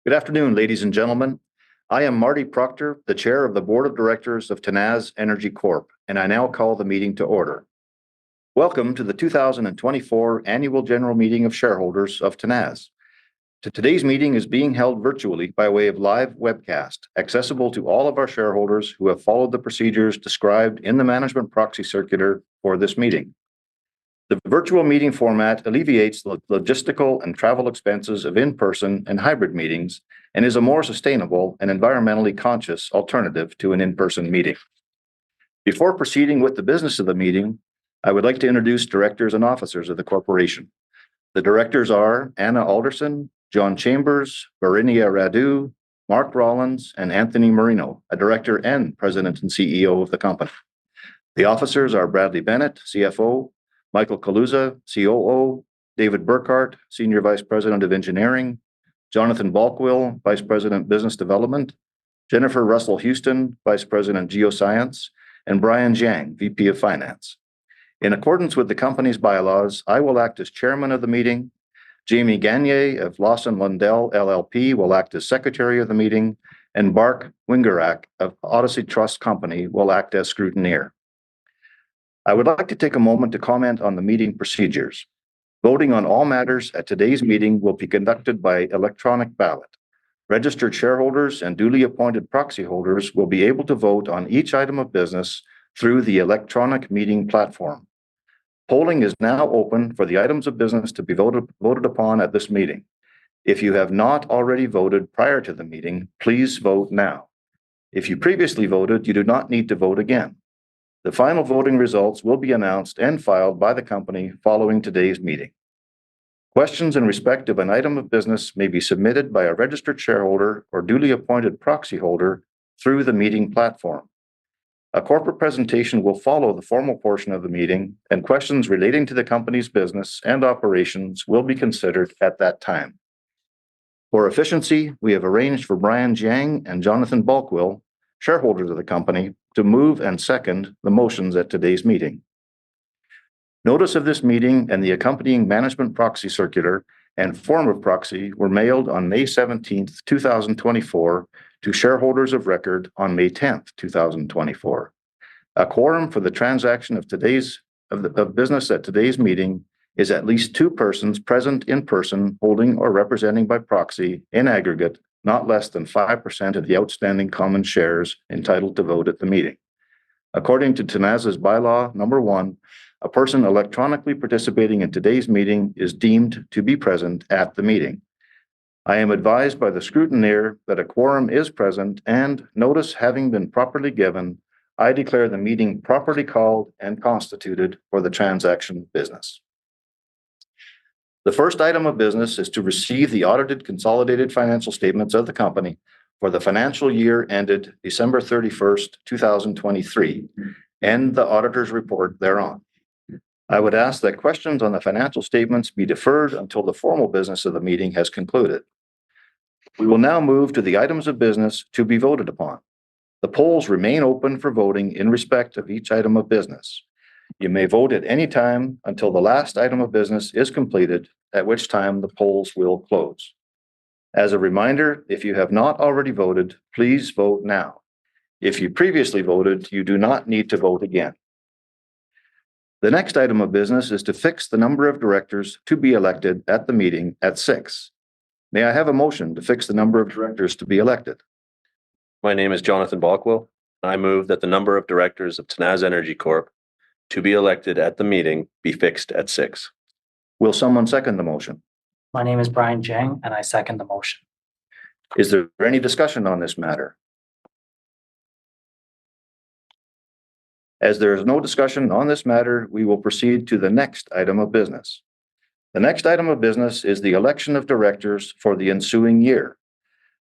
Good afternoon, ladies and gentlemen. I am Marty Proctor, the Chair of the Board of Directors of Tenaz Energy Corp., and I now call the meeting to order. Welcome to the 2024 Annual General Meeting of Shareholders of Tenaz. Today's meeting is being held virtually by way of live webcast, accessible to all of our shareholders who have followed the procedures described in the Management Proxy Circular for this meeting. The virtual meeting format alleviates the logistical and travel expenses of in-person and hybrid meetings and is a more sustainable and environmentally conscious alternative to an in-person meeting. Before proceeding with the business of the meeting, I would like to introduce directors and officers of the corporation. The directors are Anna Alderson, John Chambers, Varinia Radu, Mark Rollins, and Anthony Marino, a director and president and CEO of the company. The officers are Bradley Bennett, CFO, Michael Kaluza, COO, David Burkhart, Senior Vice President of Engineering, Jonathan Balkwill, Vice President Business Development, Jennifer Russell Houston, Vice President Geoscience, and Brian Jiang, VP of Finance. In accordance with the company's bylaws, I will act as chairman of the meeting. Jamie Gagne of Lawson Lundell LLP will act as secretary of the meeting, and Bark Wingerak of Odyssey Trust Company will act as scrutineer. I would like to take a moment to comment on the meeting procedures. Voting on all matters at today's meeting will be conducted by electronic ballot. Registered shareholders and duly appointed proxy holders will be able to vote on each item of business through the electronic meeting platform. Polling is now open for the items of business to be voted upon at this meeting. If you have not already voted prior to the meeting, please vote now. If you previously voted, you do not need to vote again. The final voting results will be announced and filed by the company following today's meeting. Questions in respect of an item of business may be submitted by a registered shareholder or duly appointed proxy holder through the meeting platform. A corporate presentation will follow the formal portion of the meeting, and questions relating to the company's business and operations will be considered at that time. For efficiency, we have arranged for Brian Jiang and Jonathan Balkwill, shareholders of the company, to move and second the motions at today's meeting. Notice of this meeting and the accompanying management proxy circular and form of proxy were mailed on May 17th, 2024 to shareholders of record on May 10th, 2024. A quorum for the transaction of business at today's meeting is at least two persons present in person holding or representing by proxy in aggregate not less than 5% of the outstanding common shares entitled to vote at the meeting. According to Tenaz's bylaw number 1, a person electronically participating in today's meeting is deemed to be present at the meeting. I am advised by the scrutineer that a quorum is present, and notice having been properly given, I declare the meeting properly called and constituted for the transaction of business. The first item of business is to receive the audited consolidated financial statements of the company for the financial year ended December 31st, 2023, and the auditor's report thereon. I would ask that questions on the financial statements be deferred until the formal business of the meeting has concluded. We will now move to the items of business to be voted upon. The polls remain open for voting in respect of each item of business. You may vote at any time until the last item of business is completed, at which time the polls will close. As a reminder, if you have not already voted, please vote now. If you previously voted, you do not need to vote again. The next item of business is to fix the number of directors to be elected at the meeting at 6. May I have a motion to fix the number of directors to be elected? My name is Jonathan Balkwill. I move that the number of directors of Tenaz Energy Corp. To be elected at the meeting be fixed at 6. Will someone second the motion? My name is Brian Jiang, and I second the motion. Is there any discussion on this matter? As there is no discussion on this matter, we will proceed to the next item of business. The next item of business is the election of directors for the ensuing year.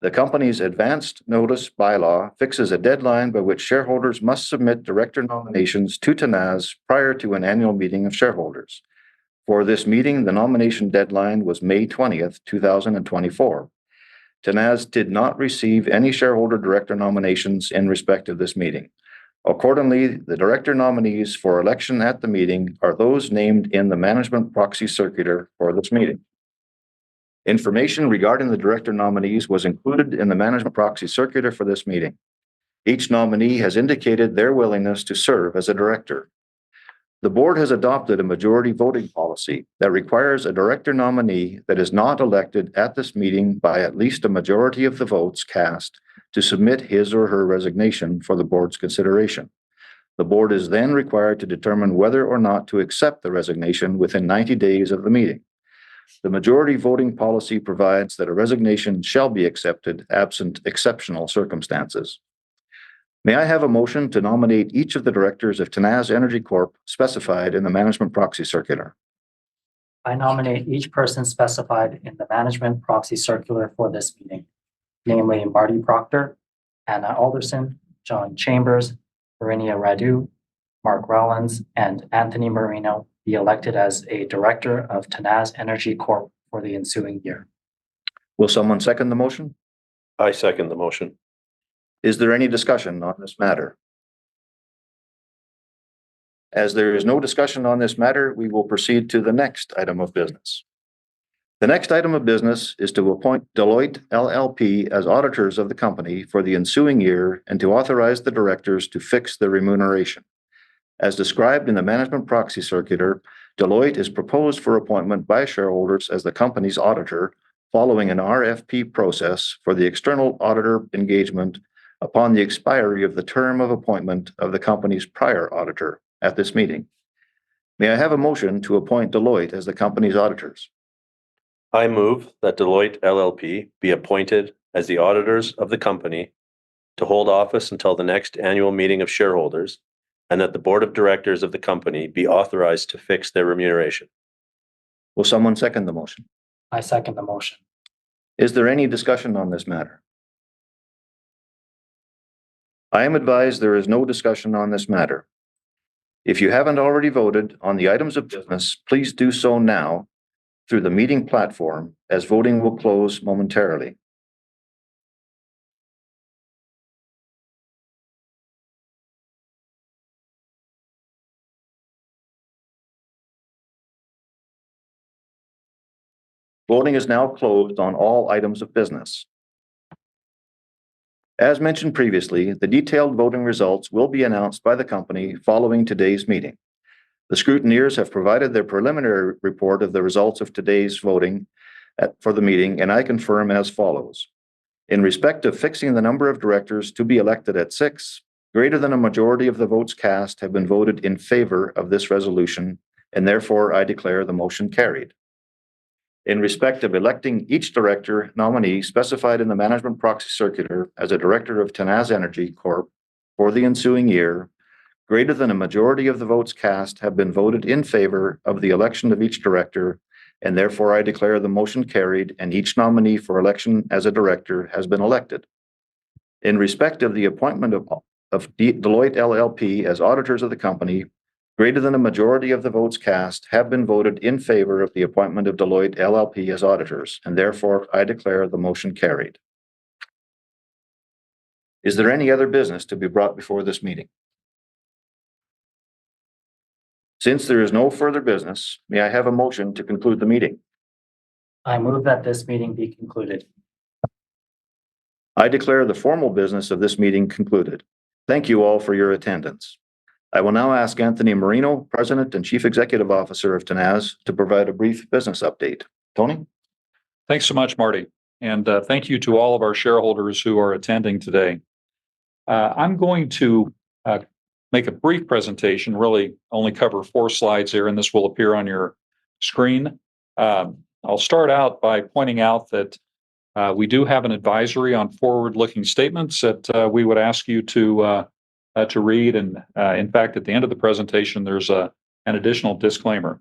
The company's advanced notice bylaw fixes a deadline by which shareholders must submit director nominations to Tenaz prior to an annual meeting of shareholders. For this meeting, the nomination deadline was May 20th, 2024. Tenaz did not receive any shareholder director nominations in respect of this meeting. Accordingly, the director nominees for election at the meeting are those named in the management proxy circular for this meeting. Information regarding the director nominees was included in the management proxy circular for this meeting. Each nominee has indicated their willingness to serve as a director. The board has adopted a majority voting policy that requires a director nominee that is not elected at this meeting by at least a majority of the votes cast to submit his or her resignation for the board's consideration. The board is then required to determine whether or not to accept the resignation within 90 days of the meeting. The majority voting policy provides that a resignation shall be accepted absent exceptional circumstances. May I have a motion to nominate each of the directors of Tenaz Energy Corp. Specified in the management proxy circular? I nominate each person specified in the management proxy circular for this meeting, namely Marty Proctor, Anna Alderson, John Chambers, Verinia Radu, Mark Rowlands, and Anthony Marino be elected as a director of Tenaz Energy Corp. For the ensuing year. Will someone second the motion? I second the motion. Is there any discussion on this matter? As there is no discussion on this matter, we will proceed to the next item of business. The next item of business is to appoint Deloitte LLP as auditors of the company for the ensuing year and to authorize the directors to fix their remuneration. As described in the management proxy circular, Deloitte is proposed for appointment by shareholders as the company's auditor following an RFP process for the external auditor engagement upon the expiry of the term of appointment of the company's prior auditor at this meeting. May I have a motion to appoint Deloitte as the company's auditors? I move that Deloitte LLP be appointed as the auditors of the company to hold office until the next annual meeting of shareholders, and that the board of directors of the company be authorized to fix their remuneration. Will someone second the motion? I second the motion. Is there any discussion on this matter? I am advised there is no discussion on this matter. If you haven't already voted on the items of business, please do so now through the meeting platform, as voting will close momentarily. Voting is now closed on all items of business. As mentioned previously, the detailed voting results will be announced by the company following today's meeting. The scrutineers have provided their preliminary report of the results of today's voting for the meeting, and I confirm as follows. In respect of fixing the number of directors to be elected at 6, greater than a majority of the votes cast have been voted in favor of this resolution, and therefore I declare the motion carried. In respect of electing each director nominee specified in the management proxy circular as a director of Tenaz Energy Corp. For the ensuing year, greater than a majority of the votes cast have been voted in favor of the election of each director, and therefore I declare the motion carried and each nominee for election as a director has been elected. In respect of the appointment of Deloitte LLP as auditors of the company, greater than a majority of the votes cast have been voted in favor of the appointment of Deloitte LLP as auditors, and therefore I declare the motion carried. Is there any other business to be brought before this meeting? Since there is no further business, may I have a motion to conclude the meeting? I move that this meeting be concluded. I declare the formal business of this meeting concluded. Thank you all for your attendance. I will now ask Anthony Marino, President and Chief Executive Officer of Tenaz, to provide a brief business update. Tony? Thanks so much, Marty. And thank you to all of our shareholders who are attending today. I'm going to make a brief presentation, really only cover 4 slides here, and this will appear on your screen. I'll start out by pointing out that we do have an advisory on forward-looking statements that we would ask you to read. And in fact, at the end of the presentation, there's an additional disclaimer.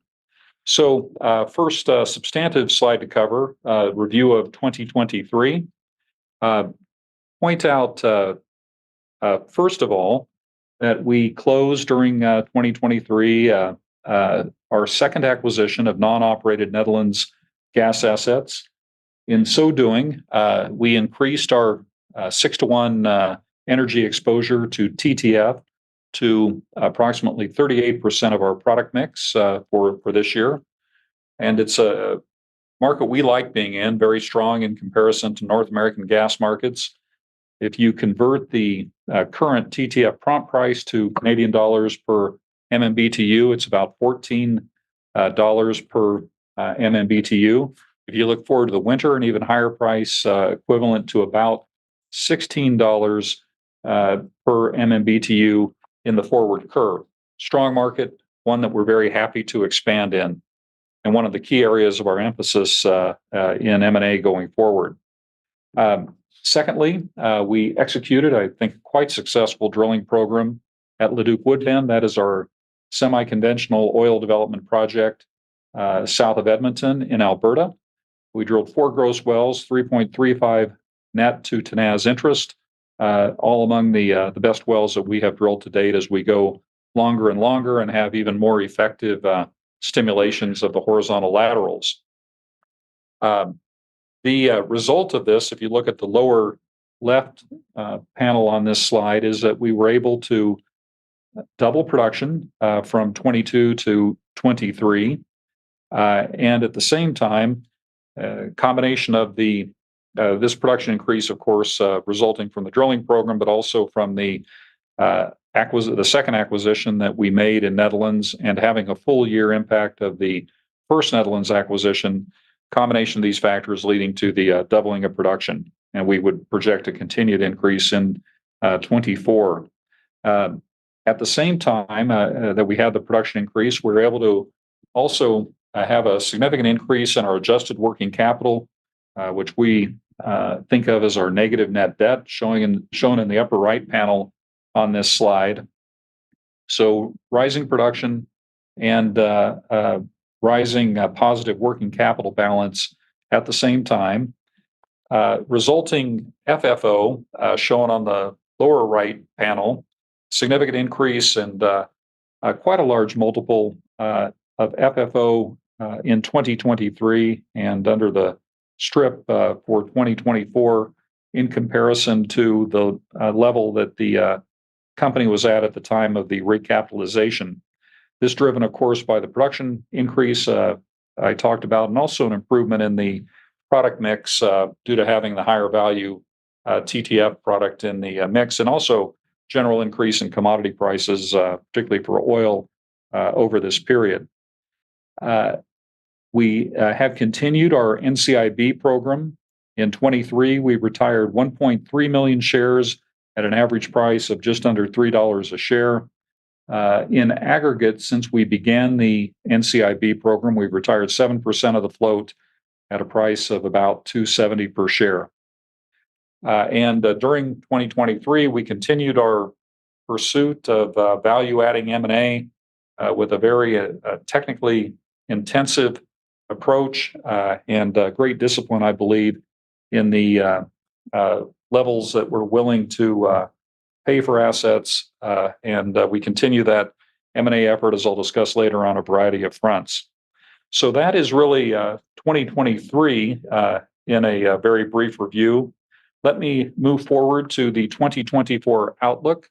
So first substantive slide to cover, review of 2023. Point out, first of all, that we closed during 2023 our second acquisition of non-operated Netherlands gas assets. In so doing, we increased our 6-to-1 energy exposure to TTF to approximately 38% of our product mix for this year. And it's market we like being in, very strong in comparison to North American gas markets. If you convert the current TTF prompt price to Canadian dollars per MMBTU, it's about $14 per MMBTU. If you look forward to the winter, an even higher price, equivalent to about $16 per MMBTU in the forward curve. Strong market, one that we're very happy to expand in, and one of the key areas of our emphasis in M&A going forward. Secondly, we executed, I think, quite successful drilling program at Leduc Woodbend. That is our semi-conventional oil development project south of Edmonton in Alberta. We drilled 4 gross wells, 3.35 net to Tenaz interest, all among the best wells that we have drilled to date as we go longer and longer and have even more effective stimulations of the horizontal laterals. The result of this, if you look at the lower left panel on this slide, is that we were able to double production from 22 to 23. And at the same time, combination of this production increase, of course, resulting from the drilling program, but also from the second acquisition that we made in Netherlands and having a full year impact of the first Netherlands acquisition, combination of these factors leading to the doubling of production. And we would project a continued increase in 24. At the same time that we had the production increase, we were able to also have a significant increase in our adjusted working capital, which we think of as our negative net debt, shown in the upper right panel on this slide. So rising production and rising positive working capital balance at the same time, resulting FFO shown on the lower right panel, significant increase and quite a large multiple of FFO in 2023 and under the strip for 2024 in comparison to the level that the company was at the time of the recapitalization. This driven, of course, by the production increase I talked about, and also an improvement in the product mix due to having the higher value TTF product in the mix, and also general increase in commodity prices, particularly for oil, over this period. We have continued our NCIB program. In 23, we retired 1.3 million shares at an average price of just under $3 a share. In aggregate, since we began the NCIB program, we've retired 7% of the float at a price of about $2.70 per share. And during 2023, we continued our pursuit of value-adding M&A with a very technically intensive approach and great discipline, I believe, in the levels that we're willing to pay for assets, and we continue that M&A effort, as I'll discuss later, on a variety of fronts. So that is really 2023 in a very brief review. Let me move forward to the 2024 outlook.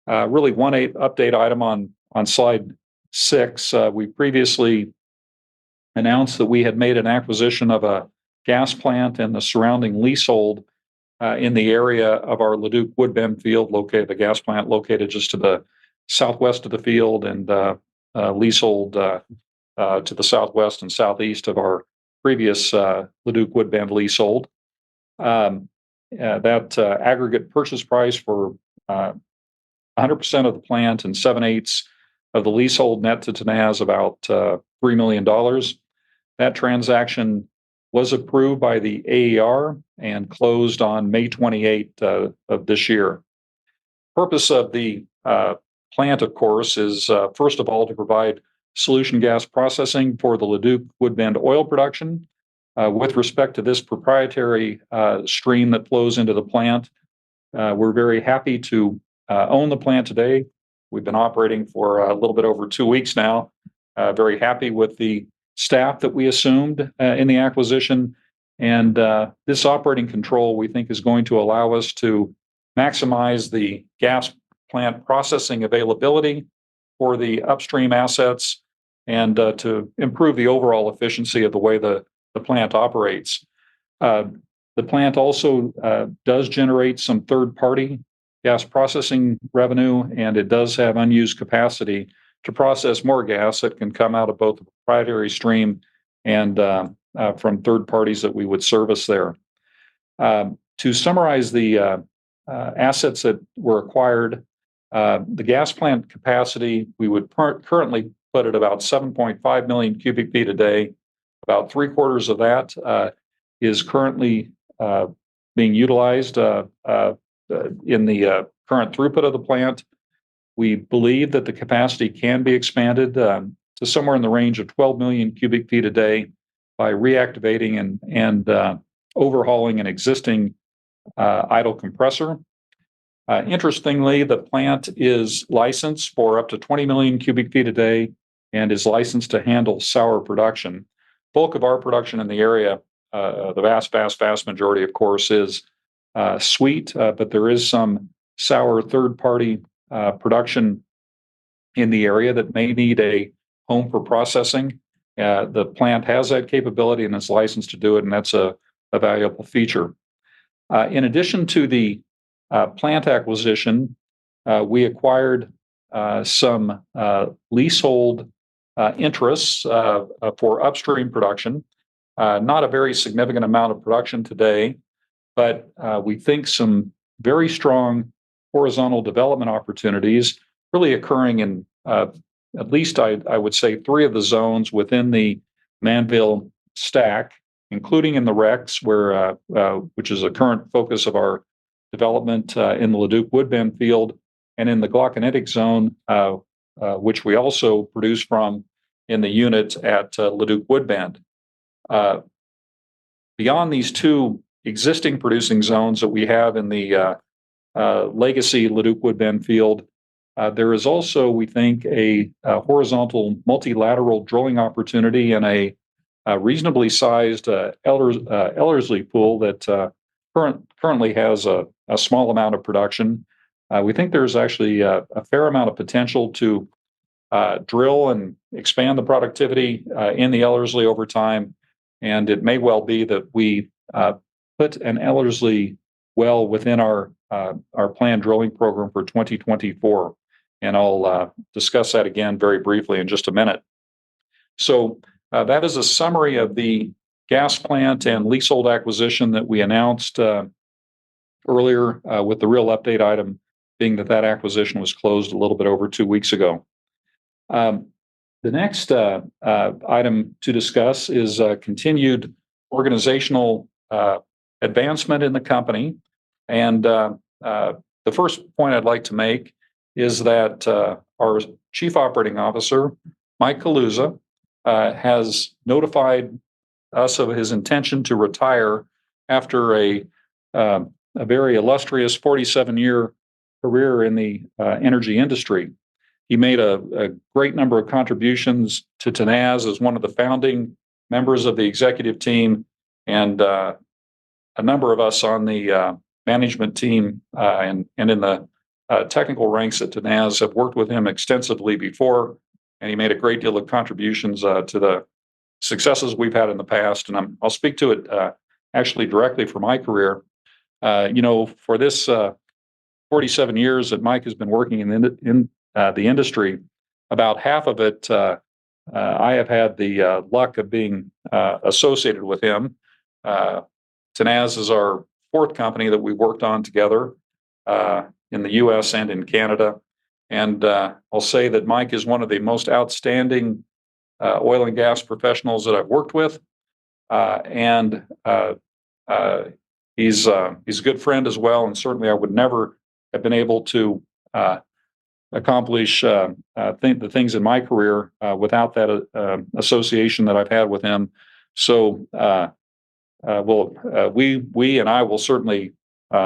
Really one update item on slide 6. We previously announced that we had made an acquisition of a gas plant and the surrounding leasehold in the area of our Leduc Woodbend field, the gas plant located just to the southwest of the field, and leasehold to the southwest and southeast of our previous Leduc Woodbend leasehold. That aggregate purchase price for 100% of the plant and 7/8 of the leasehold net to Tenaz about $3 million. That transaction was approved by the AER and closed on May 28 of this year. Purpose of the plant, of course, is first of all to provide solution gas processing for the Leduc Woodbend oil production. With respect to this proprietary stream that flows into the plant, we're very happy to own the plant today. We've been operating for a little bit over 2 weeks now. Very happy with the staff that we assumed in the acquisition. And this operating control, we think, is going to allow us to maximize the gas plant processing availability for the upstream assets and to improve the overall efficiency of the way the the plant operates. The plant also does generate some third-party gas processing revenue, and it does have unused capacity to process more gas that can come out of both the proprietary stream and from third parties that we would service there. To summarize the assets that were acquired, the gas plant capacity, we would currently put at about 7.5 million cubic feet a day. About 3/4 of that is currently being utilized in the current throughput of the plant. We believe that the capacity can be expanded to somewhere in the range of 12 million cubic feet a day by reactivating and overhauling an existing idle compressor. Interestingly, the plant is licensed for up to 20 million cubic feet a day and is licensed to handle sour production. Bulk of our production in the area, the vast majority, of course, is sweet, but there is some sour third-party production in the area that may need a home for processing. The plant has that capability and is licensed to do it, and that's a valuable feature. In addition to the plant acquisition, we acquired some leasehold interests for upstream production. Not a very significant amount of production today, but we think some very strong horizontal development opportunities really occurring in at least I would say 3 of the zones within the Manville stack, including in the Rex, where which is a current focus of our development in the Leduc Woodbend field, and in the Glauconitic zone, which we also produce from in the unit at Leduc Woodbend. Beyond these 2 existing producing zones that we have in the legacy Leduc Woodbend field, there is also, we think, a horizontal multilateral drilling opportunity in a reasonably sized Ellerslie pool that currently has a small amount of production. We think there's actually a fair amount of potential to drill and expand the productivity in the Ellerslie over time, and it may well be that we put an Ellerslie well within our planned drilling program for 2024, and I'll discuss that again very briefly in just a minute. So that is a summary of the gas plant and leasehold acquisition that we announced earlier, with the real update item being that acquisition was closed a little bit over 2 weeks ago. The next item to discuss is continued organizational advancement in the company. And the first point I'd like to make is that our Chief Operating Officer, Mike Kaluza, has notified us of his intention to retire after a very illustrious 47-year career in the energy industry. He made a great number of contributions to Tenaz as one of the founding members of the executive team, and a number of us on the management team and in the technical ranks at Tenaz have worked with him extensively before, and he made a great deal of contributions to the successes we've had in the past. And I'll speak to it actually directly for my career. For this 47 years that Mike has been working in the industry, about half of it I have had the luck of being associated with him. Tenaz is our 4th company that we worked on together in the U.S. and in Canada. And I'll say that Mike is one of the most outstanding oil and gas professionals that I've worked with. And he's a good friend as well. And certainly I would never have been able to accomplish the things in my career without that association that I've had with him. So we and I will certainly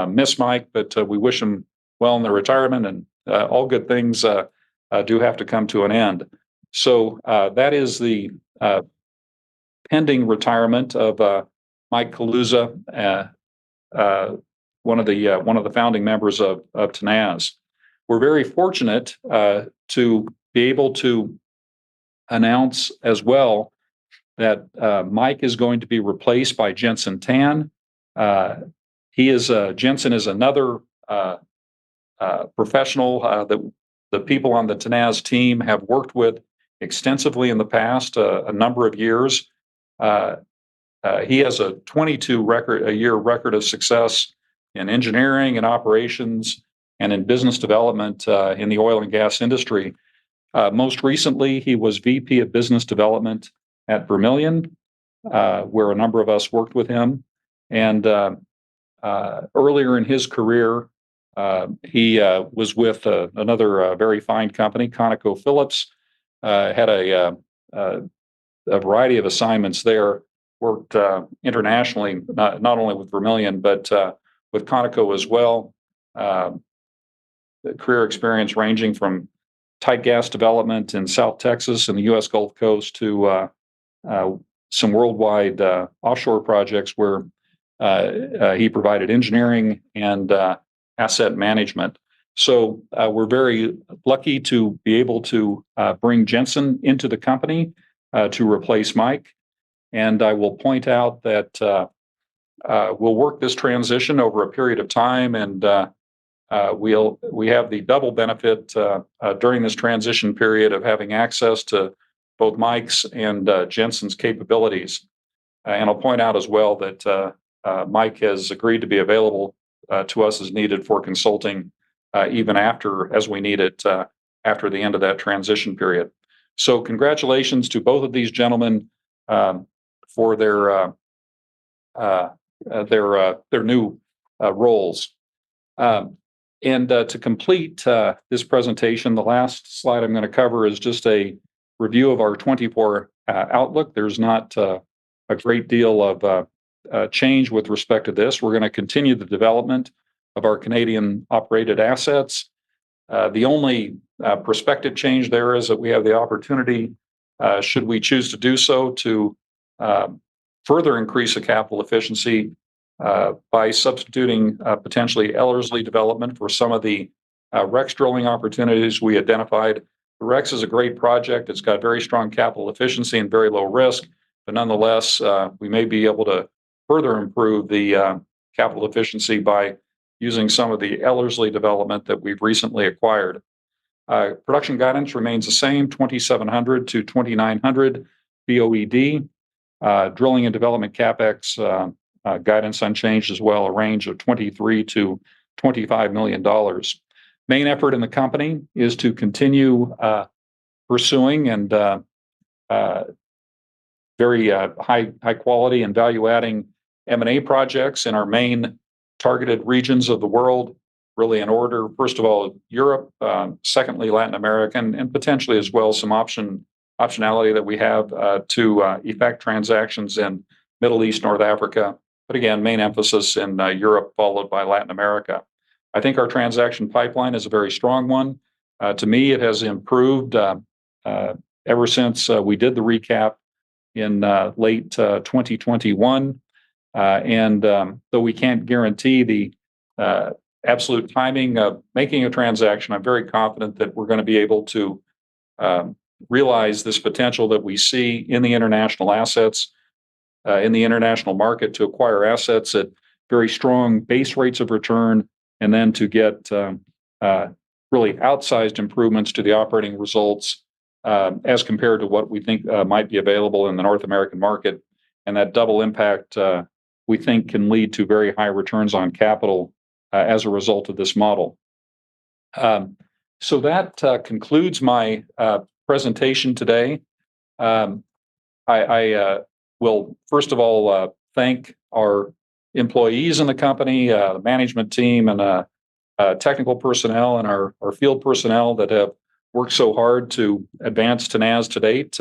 miss Mike, but we wish him well in the retirement, and all good things do have to come to an end. So that is the pending retirement of Mike Kaluza, one of the founding members of Tenaz. We're very fortunate to be able to announce as well that Mike is going to be replaced by Jensen Tan. Jensen is another professional that the people on the Tenaz team have worked with extensively in the past, a number of years. He has a 22-year record of success in engineering and operations and in business development in the oil and gas industry. Most recently, he was VP of Business Development at Vermilion, where a number of us worked with him. And earlier in his career, he was with another very fine company, ConocoPhillips, had a variety of assignments there, worked internationally, not only with Vermilion, but with Conoco as well. Career experience ranging from tight gas development in South Texas and the U.S. Gulf Coast to some worldwide offshore projects where he provided engineering and asset management. So we're very lucky to be able to bring Jensen into the company to replace Mike. And I will point out that we'll work this transition over a period of time, and we have the double benefit during this transition period of having access to both Mike's and Jensen's capabilities. And I'll point out as well that Mike has agreed to be available to us as needed for consulting even as we need it after the end of that transition period. So congratulations to both of these gentlemen for their new roles. And to complete this presentation, the last slide I'm going to cover is just a review of our 24 outlook. There's not a great deal of change with respect to this. We're going to continue the development of our Canadian operated assets. The only prospective change there is that we have the opportunity, should we choose to do so, to further increase the capital efficiency by substituting potentially Ellerslie development for some of the REX drilling opportunities we identified. The REX is a great project. It's got very strong capital efficiency and very low risk, but nonetheless, we may be able to further improve the capital efficiency by using some of the Ellerslie development that we've recently acquired. Production guidance remains the same, 2,700 to 2,900 BOED. Drilling and development CapEx guidance unchanged as well, a range of $23 to $25 million. Main effort in the company is to continue pursuing and very high quality and value adding M&A projects in our main targeted regions of the world, really in order, first of all, Europe, secondly, Latin America, and potentially as well some optionality that we have to effect transactions in Middle East, North Africa. But again, main emphasis in Europe, followed by Latin America. I think our transaction pipeline is a very strong one. To me, it has improved ever since we did the recap in late 2021. And though we can't guarantee the absolute timing of making a transaction, I'm very confident that we're going to be able to realize this potential that we see in the international assets, in the international market, to acquire assets at very strong base rates of return, and then to get really outsized improvements to the operating results as compared to what we think might be available in the North American market. And that double impact, we think, can lead to very high returns on capital as a result of this model. So that concludes my presentation today. I will, first of all, thank our employees in the company, the management team, and technical personnel, and our field personnel that have worked so hard to advance Tenaz to date.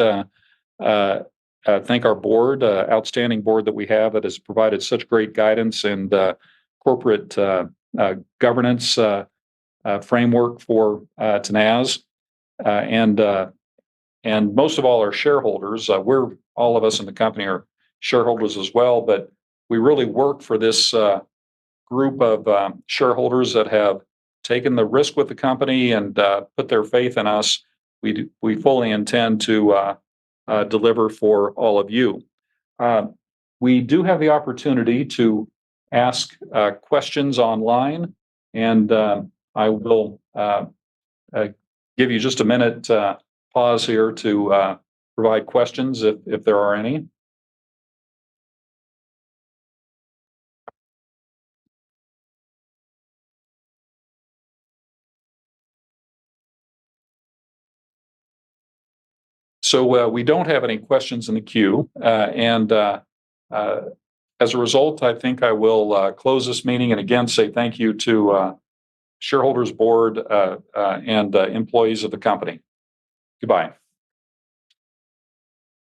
Thank our board, outstanding board that we have that has provided such great guidance and corporate governance framework for Tenaz. And most of all, our shareholders. All of us in the company are shareholders as well, but we really work for this group of shareholders that have taken the risk with the company and put their faith in us. We fully intend to deliver for all of you. We do have the opportunity to ask questions online, and I will give you just a minute pause here to provide questions if there are any. So we don't have any questions in the queue, and as a result, I think I will close this meeting and again say thank you to shareholders board and employees of the company. Goodbye.